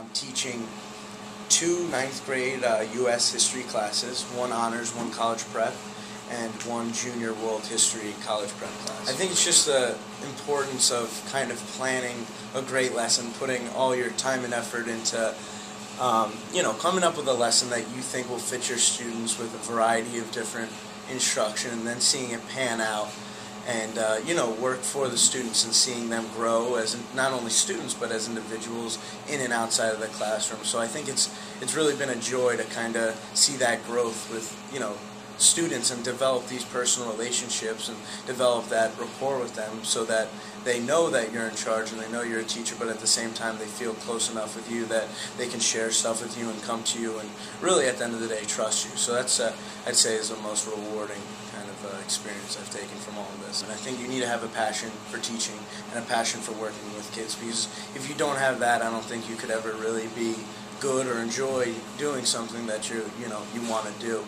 I'm teaching two ninth grade U.S. history classes, one honors, one college prep, and one junior world history college prep class. I think it's just the importance of kind of planning a great lesson, putting all your time and effort into coming up with a lesson that you think will fit your students with a variety of different instruction, and then seeing it pan out and work for the students and seeing them grow as not only students but as individuals in and outside of the classroom. So I think it's really been a joy to kind of see that growth with students and develop these personal relationships and develop that rapport with them, so that they know that you're in charge and they know you're a teacher, but at the same time they feel close enough with you that they can share stuff with you and come to you and really at the end of the day trust you. So that's I'd say is the most rewarding kind of experience I've taken from all of this. And I think you need to have a passion for teaching and a passion for working with kids, because if you don't have that, I don't think you could ever really be good or enjoy doing something that you want to do.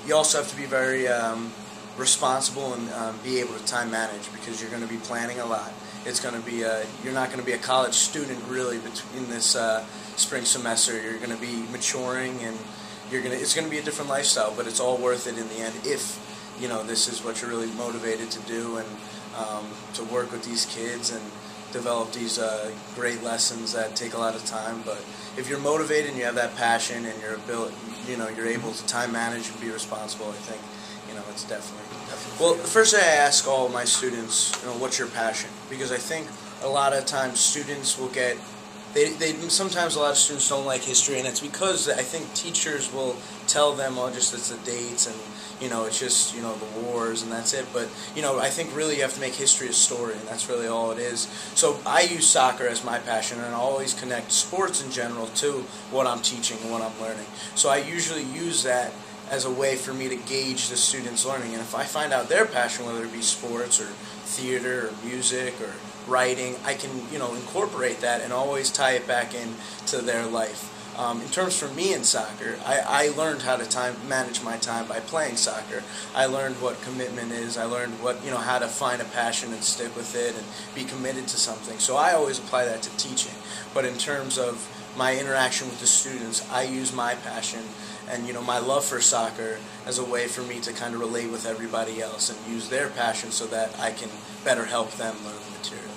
You also have to be very responsible and be able to time manage, because you're going to be planning a lot. It's going to be you're not going to be a college student really in this spring semester. You're going to be maturing, and it's going to be a different lifestyle, but it's all worth it in the end if this is what you're really motivated to do, and to work with these kids and develop these great lessons that take a lot of time. But if you're motivated and you have that passion and you're able to time manage and be responsible, I think it's definitely. Well, the first thing I ask all of my students, what's your passion? Because I think a lot of times students will get. Sometimes a lot of students don't like history, and it's because I think teachers will tell them, just it's the dates and it's just the wars and that's it. But I think really you have to make history a story, and that's really all it is. So I use soccer as my passion, and I always connect sports in general to what I'm teaching and what I'm learning. So I usually use that as a way for me to gauge the students' learning, and if I find out their passion, whether it be sports or theater or music or writing, I can incorporate that and always tie it back into their life. In terms for me in soccer, I learned how to manage my time by playing soccer. I learned what commitment is. I learned how to find a passion and stick with it and be committed to something. So I always apply that to teaching. But in terms of my interaction with the students, I use my passion and my love for soccer as a way for me to kind of relate with everybody else and use their passion so that I can better help them learn the material.